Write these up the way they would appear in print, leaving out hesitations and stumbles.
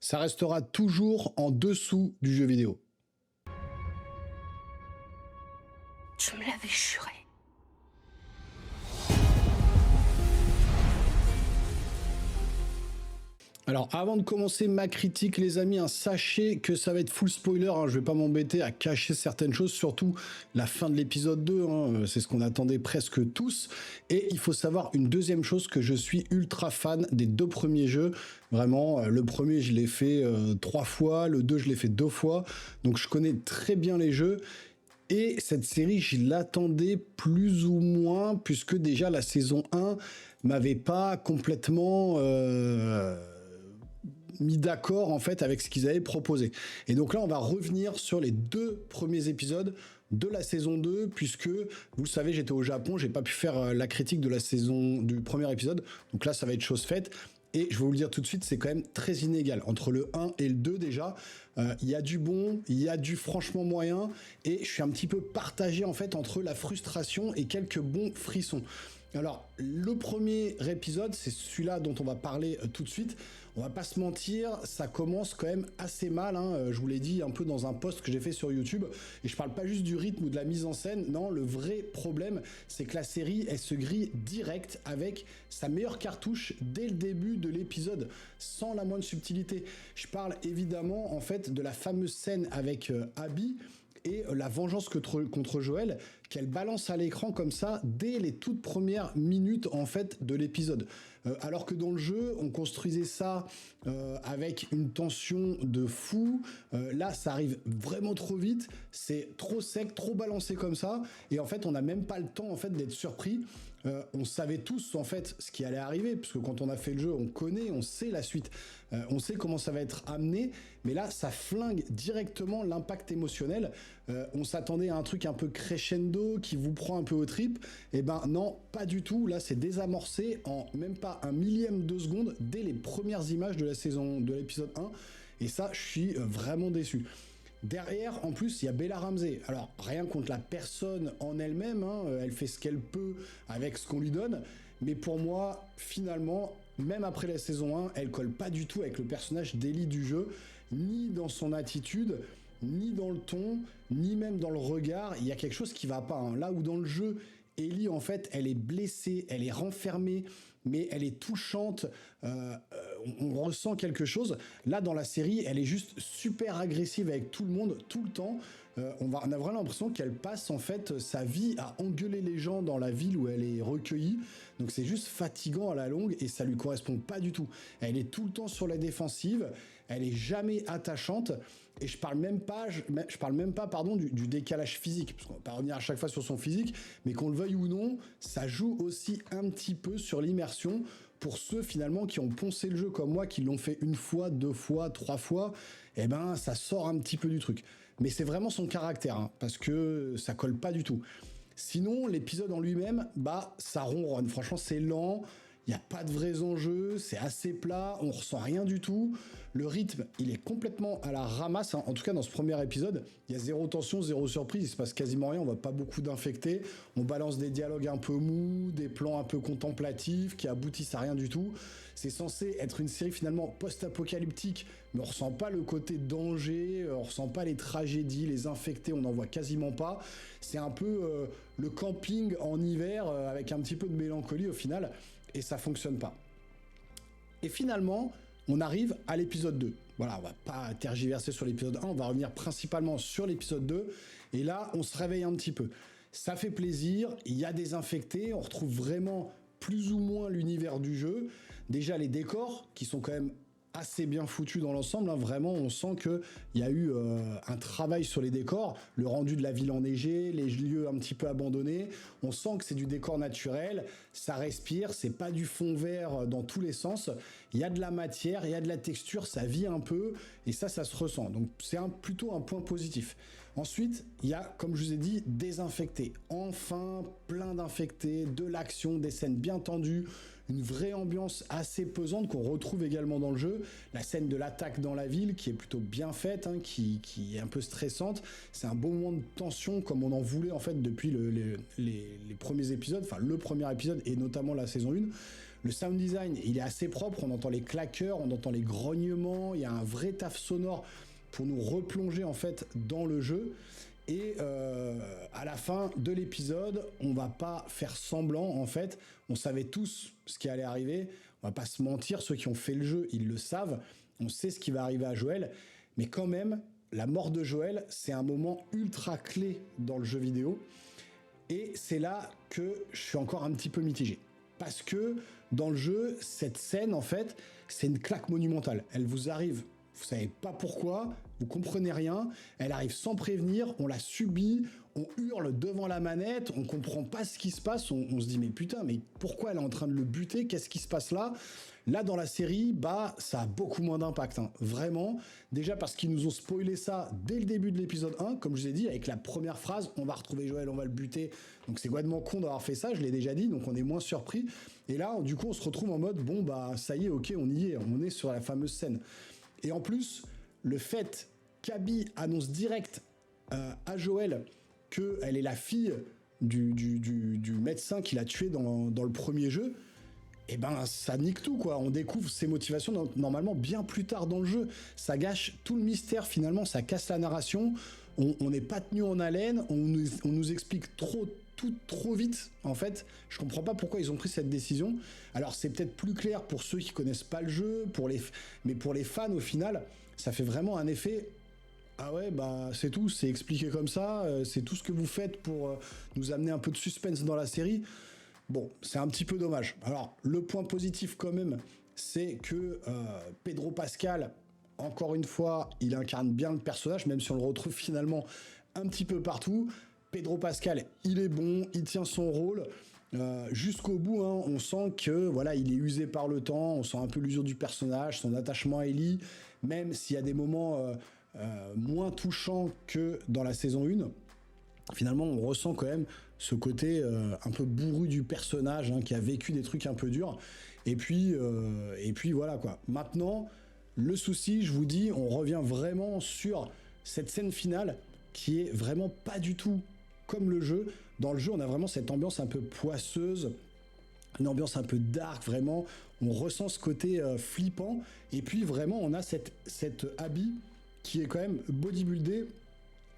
ça restera toujours en dessous du jeu vidéo. Je me l'avais juré. Alors, avant de commencer ma critique, les amis, sachez que ça va être full spoiler. Je vais pas m'embêter à cacher certaines choses, surtout la fin de l'épisode 2. C'est ce qu'on attendait presque tous. Et il faut savoir une deuxième chose, que je suis ultra fan des 2 premiers jeux. Vraiment, le premier, je l'ai fait 3 fois. Le 2, je l'ai fait 2 fois. Donc, je connais très bien les jeux. Et cette série, je l'attendais plus ou moins, puisque déjà la saison 1 m'avait pas complètement mis d'accord en fait avec ce qu'ils avaient proposé. Et donc là, on va revenir sur les 2 premiers épisodes de la saison 2, puisque, vous le savez, j'étais au Japon, j'ai pas pu faire la critique de la saison du premier épisode, donc là, ça va être chose faite. Et je vais vous le dire tout de suite, c'est quand même très inégal. Entre le 1 et le 2 déjà, il y a du bon, il y a du franchement moyen, et je suis un petit peu partagé en fait entre la frustration et quelques bons frissons. Alors, le premier épisode, c'est celui-là dont on va parler tout de suite. On va pas se mentir, ça commence quand même assez mal, je vous l'ai dit un peu dans un post que j'ai fait sur YouTube, et je parle pas juste du rythme ou de la mise en scène, non, le vrai problème, c'est que la série, elle se grille direct avec sa meilleure cartouche dès le début de l'épisode, sans la moindre subtilité. Je parle évidemment, en fait, de la fameuse scène avec Abby, et la vengeance contre Joël, qu'elle balance à l'écran comme ça dès les toutes premières minutes en fait de l'épisode. Alors que dans le jeu, on construisait ça avec une tension de fou. Là, ça arrive vraiment trop vite, c'est trop sec, trop balancé comme ça, et en fait, on n'a même pas le temps en fait d'être surpris. On savait tous en fait ce qui allait arriver, parce que quand on a fait le jeu, on connaît, on sait la suite, on sait comment ça va être amené, mais là, ça flingue directement l'impact émotionnel. On s'attendait à un truc un peu crescendo qui vous prend un peu aux tripes, et ben non, pas du tout. Là, c'est désamorcé en même pas un millième de seconde dès les premières images de la saison, de l'épisode 1, et ça, je suis vraiment déçu. Derrière, en plus, il y a Bella Ramsey. Alors, rien contre la personne en elle-même, elle fait ce qu'elle peut avec ce qu'on lui donne, mais pour moi, finalement, même après la saison 1, elle colle pas du tout avec le personnage d'Ellie du jeu, ni dans son attitude, ni dans le ton, ni même dans le regard. Il y a quelque chose qui va pas. Là où dans le jeu, Ellie, en fait, elle est blessée, elle est renfermée, mais elle est touchante, on ressent quelque chose. Là, dans la série, elle est juste super agressive avec tout le monde, tout le temps. On a vraiment l'impression qu'elle passe, en fait, sa vie à engueuler les gens dans la ville où elle est recueillie. Donc c'est juste fatigant à la longue, et ça lui correspond pas du tout. Elle est tout le temps sur la défensive, elle est jamais attachante, et je parle même pas, pardon, du décalage physique, parce qu'on va pas revenir à chaque fois sur son physique, mais qu'on le veuille ou non, ça joue aussi un petit peu sur l'immersion. Pour ceux finalement qui ont poncé le jeu comme moi, qui l'ont fait 1 fois, 2 fois, 3 fois, eh ben ça sort un petit peu du truc. Mais c'est vraiment son caractère, parce que ça colle pas du tout. Sinon, l'épisode en lui-même, bah ça ronronne. Franchement, c'est lent. Il n'y a pas de vrais enjeux, c'est assez plat, on ressent rien du tout. Le rythme, il est complètement à la ramasse, En tout cas, dans ce premier épisode, il y a zéro tension, zéro surprise, il se passe quasiment rien, on voit pas beaucoup d'infectés. On balance des dialogues un peu mous, des plans un peu contemplatifs qui aboutissent à rien du tout. C'est censé être une série finalement post-apocalyptique, mais on ressent pas le côté danger, on ressent pas les tragédies, les infectés, on n'en voit quasiment pas. C'est un peu le camping en hiver avec un petit peu de mélancolie au final. Et ça fonctionne pas. Et finalement, on arrive à l'épisode 2. Voilà, on va pas tergiverser sur l'épisode 1, on va revenir principalement sur l'épisode 2. Et là, on se réveille un petit peu. Ça fait plaisir, il y a des infectés, on retrouve vraiment plus ou moins l'univers du jeu. Déjà, les décors, qui sont quand même assez bien foutu dans l'ensemble, vraiment on sent qu'il y a eu un travail sur les décors, le rendu de la ville enneigée, les lieux un petit peu abandonnés, on sent que c'est du décor naturel, ça respire, c'est pas du fond vert dans tous les sens, il y a de la matière, il y a de la texture, ça vit un peu, et ça se ressent, donc c'est plutôt un point positif. Ensuite, il y a, comme je vous ai dit, des infectés. Enfin, plein d'infectés, de l'action, des scènes bien tendues, une vraie ambiance assez pesante qu'on retrouve également dans le jeu. La scène de l'attaque dans la ville, qui est plutôt bien faite, qui est un peu stressante. C'est un bon moment de tension, comme on en voulait en fait depuis les premiers épisodes, enfin le premier épisode et notamment la saison 1. Le sound design, il est assez propre, on entend les claqueurs, on entend les grognements, il y a un vrai taf sonore pour nous replonger en fait dans le jeu. Et à la fin de l'épisode, on va pas faire semblant en fait, on savait tous ce qui allait arriver, on va pas se mentir, ceux qui ont fait le jeu, ils le savent, on sait ce qui va arriver à Joël, mais quand même, la mort de Joël, c'est un moment ultra clé dans le jeu vidéo, et c'est là que je suis encore un petit peu mitigé. Parce que dans le jeu, cette scène, en fait, c'est une claque monumentale. Elle vous arrive, vous savez pas pourquoi, vous comprenez rien, elle arrive sans prévenir, on la subit, on hurle devant la manette, on comprend pas ce qui se passe, on se dit mais putain, mais pourquoi elle est en train de le buter, qu'est-ce qui se passe là ? Là, dans la série, bah, ça a beaucoup moins d'impact, hein. Vraiment. Déjà parce qu'ils nous ont spoilé ça dès le début de l'épisode 1, comme je vous ai dit, avec la première phrase, on va retrouver Joël, on va le buter. Donc c'est complètement con d'avoir fait ça, je l'ai déjà dit, donc on est moins surpris. Et là, du coup, on se retrouve en mode, bon, bah, ça y est, ok, on y est, on est sur la fameuse scène. Et en plus, le fait qu'Abby annonce direct à Joël qu'elle est la fille du médecin qui l'a tué dans le premier jeu, et ben ça nique tout quoi, on découvre ses motivations normalement bien plus tard dans le jeu, ça gâche tout le mystère finalement, ça casse la narration, on n'est pas tenu en haleine, on nous explique tout trop vite en fait, je comprends pas pourquoi ils ont pris cette décision. Alors c'est peut-être plus clair pour ceux qui connaissent pas le jeu, mais pour les fans au final, ça fait vraiment un effet... Ah ouais, bah c'est tout, c'est expliqué comme ça, c'est tout ce que vous faites pour nous amener un peu de suspense dans la série. Bon, c'est un petit peu dommage. Alors, le point positif quand même, c'est que Pedro Pascal, encore une fois, il incarne bien le personnage, même si on le retrouve finalement un petit peu partout. Pedro Pascal, il est bon, il tient son rôle. Jusqu'au bout, hein, on sent que voilà, il est usé par le temps, on sent un peu l'usure du personnage, son attachement à Ellie, même s'il y a des moments moins touchants que dans la saison 1. Finalement, on ressent quand même ce côté un peu bourru du personnage, hein, qui a vécu des trucs un peu durs. Et puis voilà quoi. Maintenant, le souci, je vous dis, on revient vraiment sur cette scène finale qui est vraiment pas du tout comme le jeu. Dans le jeu, on a vraiment cette ambiance un peu poisseuse, une ambiance un peu dark, vraiment. On ressent ce côté flippant. Et puis vraiment, on a cette Abby qui est quand même bodybuildée.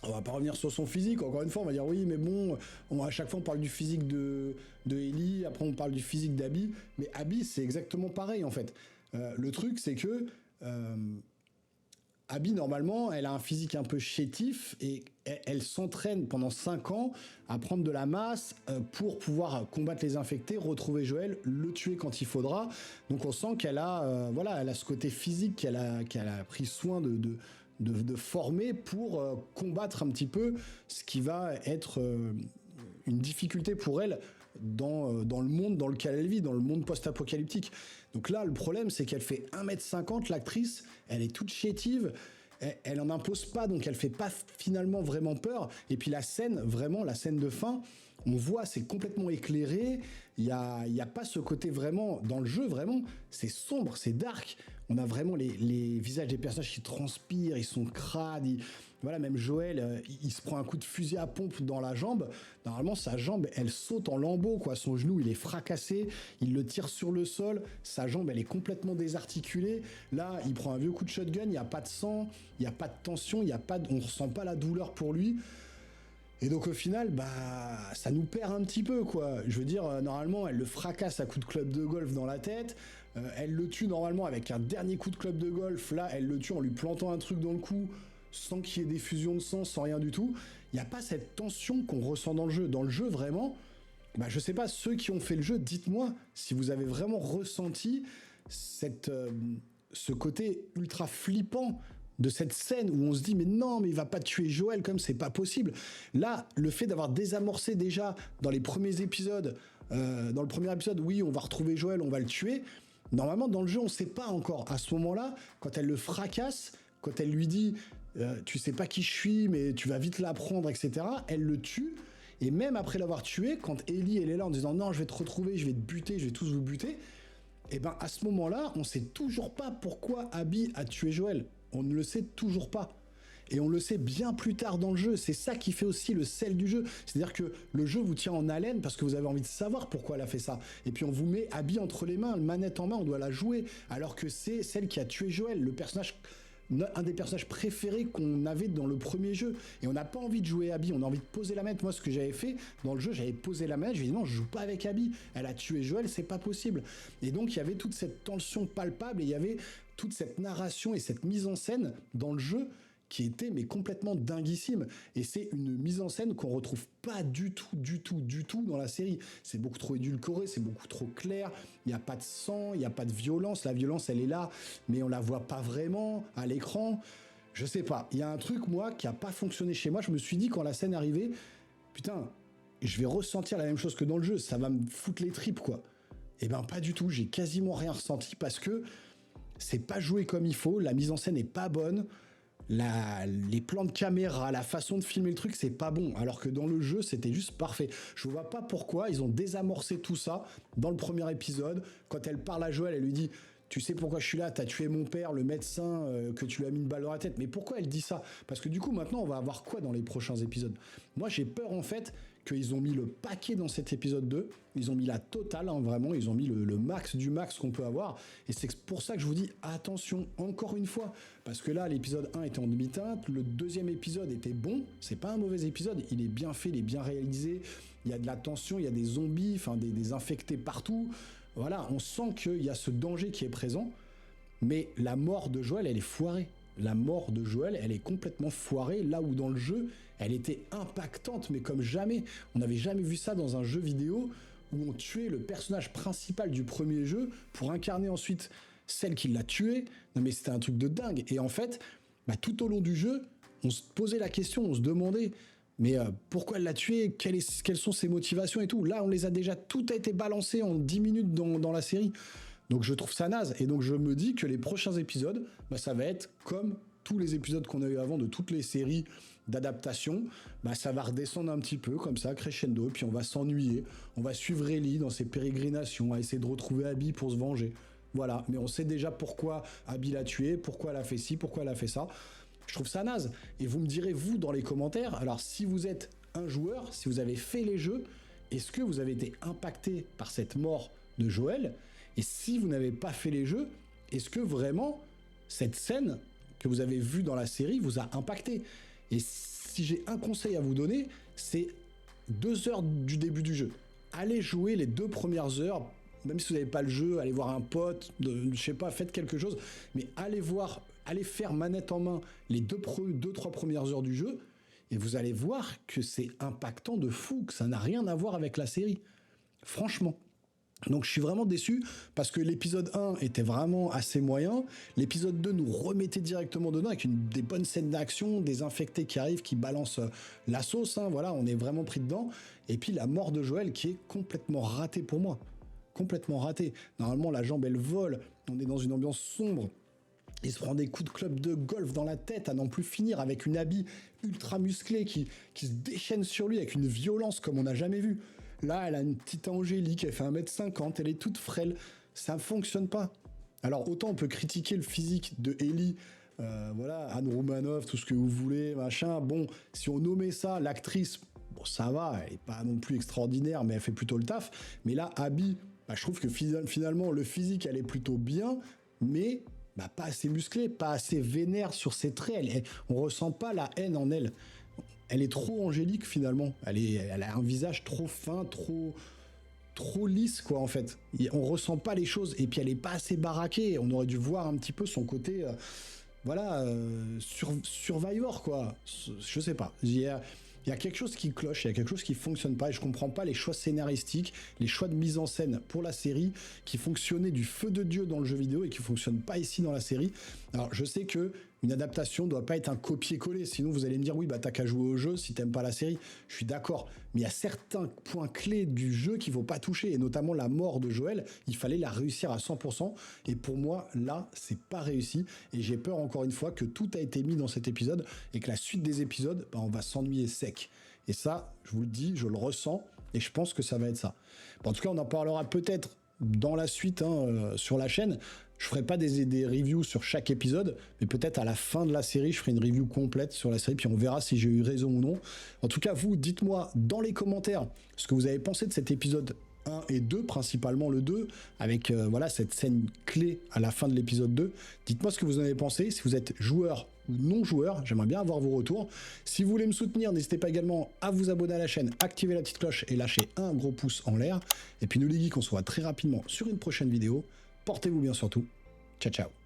On va pas revenir sur son physique, encore une fois, on va dire oui, mais bon, à chaque fois on parle du physique de Ellie, après on parle du physique d'Abby, mais Abby c'est exactement pareil en fait. Le truc c'est que Abby normalement elle a un physique un peu chétif et elle s'entraîne pendant 5 ans à prendre de la masse pour pouvoir combattre les infectés, retrouver Joël, le tuer quand il faudra. Donc on sent qu'elle a, elle a ce côté physique qu'elle a pris soin de former pour combattre un petit peu ce qui va être une difficulté pour elle dans le monde dans lequel elle vit, dans le monde post-apocalyptique. Donc là, le problème, c'est qu'elle fait 1m50, l'actrice, elle est toute chétive, elle en impose pas, donc elle fait pas finalement vraiment peur. Et puis la scène, vraiment, la scène de fin, on voit, c'est complètement éclairé, il y a pas ce côté vraiment, dans le jeu, vraiment, c'est sombre, c'est dark. On a vraiment les visages des personnages qui transpirent, ils sont crades, voilà, même Joël, il se prend un coup de fusil à pompe dans la jambe. Normalement, sa jambe, elle saute en lambeaux, quoi. Son genou, il est fracassé, il le tire sur le sol, sa jambe, elle est complètement désarticulée. Là, il prend un vieux coup de shotgun, il n'y a pas de sang, il n'y a pas de tension, on ne ressent pas la douleur pour lui. Et donc au final, bah, ça nous perd un petit peu, quoi. Je veux dire, normalement, elle le fracasse à coups de club de golf dans la tête. Elle le tue normalement avec un dernier coup de club de golf. Là, elle le tue en lui plantant un truc dans le cou, sans qu'il y ait d'effusion de sang, sans rien du tout. Il n'y a pas cette tension qu'on ressent dans le jeu. Dans le jeu, vraiment, bah, je sais pas, ceux qui ont fait le jeu, dites-moi si vous avez vraiment ressenti ce côté ultra flippant de cette scène où on se dit mais non, mais il va pas tuer Joël comme c'est pas possible. Là, le fait d'avoir désamorcé déjà dans les premiers épisodes, dans le premier épisode, oui, on va retrouver Joël, on va le tuer. Normalement, dans le jeu, on sait pas encore. À ce moment-là, quand elle le fracasse, quand elle lui dit tu sais pas qui je suis, mais tu vas vite l'apprendre, etc., elle le tue. Et même après l'avoir tué, quand Ellie elle est là en disant non, je vais te retrouver, je vais te buter, je vais tous vous buter, et ben à ce moment-là, on sait toujours pas pourquoi Abby a tué Joël. On ne le sait toujours pas. Et on le sait bien plus tard dans le jeu. C'est ça qui fait aussi le sel du jeu. C'est-à-dire que le jeu vous tient en haleine parce que vous avez envie de savoir pourquoi elle a fait ça. Et puis on vous met Abby entre les mains, manette en main, on doit la jouer. Alors que c'est celle qui a tué Joël, un des personnages préférés qu'on avait dans le premier jeu. Et on n'a pas envie de jouer Abby, on a envie de poser la manette. Moi, ce que j'avais fait dans le jeu, j'avais posé la manette, je me dis non, je joue pas avec Abby. Elle a tué Joël, c'est pas possible. Et donc, il y avait toute cette tension palpable et il y avait toute cette narration et cette mise en scène dans le jeu qui était mais complètement dinguissime. Et c'est une mise en scène qu'on retrouve pas du tout dans la série. C'est beaucoup trop édulcoré, c'est beaucoup trop clair, il n'y a pas de sang, il n'y a pas de violence. La violence, elle est là, mais on la voit pas vraiment à l'écran. Je sais pas, il y a un truc, moi, qui a pas fonctionné chez moi. Je me suis dit, quand la scène arrivait, putain, je vais ressentir la même chose que dans le jeu, ça va me foutre les tripes, quoi. Et ben pas du tout, j'ai quasiment rien ressenti parce que c'est pas joué comme il faut, la mise en scène est pas bonne. Les plans de caméra, la façon de filmer le truc, c'est pas bon. Alors que dans le jeu, c'était juste parfait. Je vois pas pourquoi ils ont désamorcé tout ça dans le premier épisode. Quand elle parle à Joël, elle lui dit « Tu sais pourquoi je suis là, t'as tué mon père, le médecin, que tu lui as mis une balle dans la tête. » Mais pourquoi elle dit ça? Parce que du coup, maintenant, on va avoir quoi dans les prochains épisodes? Moi, j'ai peur, en fait, qu'ils ont mis le paquet dans cet épisode 2. Ils ont mis la totale, hein, vraiment. Ils ont mis le max du max qu'on peut avoir. Et c'est pour ça que je vous dis, attention, encore une fois. Parce que là, l'épisode 1 était en demi-teinte. Le deuxième épisode était bon. C'est pas un mauvais épisode. Il est bien fait, il est bien réalisé. Il y a de la tension, il y a des zombies, enfin des infectés partout. Voilà, on sent qu'il y a ce danger qui est présent. Mais la mort de Joël, elle est foirée. La mort de Joël, elle est complètement foirée, là où dans le jeu, elle était impactante, mais comme jamais. On n'avait jamais vu ça dans un jeu vidéo où on tuait le personnage principal du premier jeu pour incarner ensuite celle qui l'a tué. Non mais c'était un truc de dingue. Et en fait, tout au long du jeu, on se posait la question, on se demandait, mais pourquoi elle l'a tué, quelles sont ses motivations et tout. Là, on les a déjà, tout a été balancé en 10 minutes dans la série. Donc je trouve ça naze, et donc je me dis que les prochains épisodes, ça va être comme tous les épisodes qu'on a eu avant de toutes les séries d'adaptation, ça va redescendre un petit peu comme ça, crescendo, et puis on va s'ennuyer, on va suivre Ellie dans ses pérégrinations, à essayer de retrouver Abby pour se venger. Voilà, mais on sait déjà pourquoi Abby l'a tué, pourquoi elle a fait ci, pourquoi elle a fait ça. Je trouve ça naze, et vous me direz, vous, dans les commentaires, alors si vous êtes un joueur, si vous avez fait les jeux, est-ce que vous avez été impacté par cette mort de Joël? Et si vous n'avez pas fait les jeux, est-ce que vraiment cette scène que vous avez vue dans la série vous a impacté? Et si j'ai un conseil à vous donner, c'est 2 heures du début du jeu. Allez jouer les 2 premières heures, même si vous n'avez pas le jeu, allez voir un pote, je sais pas, faites quelque chose, mais allez faire manette en main les 2-3 premières heures du jeu, et vous allez voir que c'est impactant de fou, que ça n'a rien à voir avec la série. Franchement. Donc je suis vraiment déçu parce que l'épisode 1 était vraiment assez moyen, l'épisode 2 nous remettait directement dedans avec des bonnes scènes d'action, des infectés qui arrivent, qui balancent la sauce, hein, voilà, on est vraiment pris dedans, et puis la mort de Joël qui est complètement ratée pour moi, complètement ratée. Normalement la jambe elle vole, on est dans une ambiance sombre, il se prend des coups de club de golf dans la tête à n'en plus finir, avec une Abby ultra musclée qui se déchaîne sur lui avec une violence comme on n'a jamais vu. Là, elle a une petite Angélique, elle fait 1m50, elle est toute frêle. Ça ne fonctionne pas. Alors, autant on peut critiquer le physique de Ellie, voilà, Anne Romanoff, tout ce que vous voulez, machin. Bon, si on nommait ça, l'actrice, bon, ça va, elle n'est pas non plus extraordinaire, mais elle fait plutôt le taf. Mais là, Abby, je trouve que finalement, le physique, elle est plutôt bien, mais pas assez musclée, pas assez vénère sur ses traits. On ressent pas la haine en elle. Elle est trop angélique finalement. Elle a un visage trop fin, trop lisse quoi en fait. On ressent pas les choses et puis elle est pas assez baraquée. On aurait dû voir un petit peu son côté, Survivor quoi. Je sais pas. Il y a quelque chose qui cloche, il y a quelque chose qui fonctionne pas et je comprends pas les choix scénaristiques, les choix de mise en scène pour la série qui fonctionnaient du feu de Dieu dans le jeu vidéo et qui fonctionnent pas ici dans la série. Alors je sais que une adaptation doit pas être un copier-coller, sinon vous allez me dire oui t'as qu'à jouer au jeu si t'aimes pas la série. Je suis d'accord, mais il y a certains points clés du jeu qu'il faut pas toucher et notamment la mort de Joël, il fallait la réussir à 100% et pour moi là c'est pas réussi et j'ai peur encore une fois que tout a été mis dans cet épisode et que la suite des épisodes on va s'ennuyer sec. Et ça, je vous le dis, je le ressens et je pense que ça va être ça. Bon, en tout cas, on en parlera peut-être dans la suite sur la chaîne. Je ferai pas des reviews sur chaque épisode, mais peut-être à la fin de la série, je ferai une review complète sur la série, puis on verra si j'ai eu raison ou non. En tout cas, vous, dites-moi dans les commentaires ce que vous avez pensé de cet épisode 1 et 2, principalement le 2, avec voilà cette scène clé à la fin de l'épisode 2. Dites-moi ce que vous en avez pensé, si vous êtes joueur ou non joueur, j'aimerais bien avoir vos retours. Si vous voulez me soutenir, n'hésitez pas également à vous abonner à la chaîne, activer la petite cloche et lâcher un gros pouce en l'air. Et puis nous les geeks, on se voit très rapidement sur une prochaine vidéo. Portez-vous bien surtout. Ciao, ciao.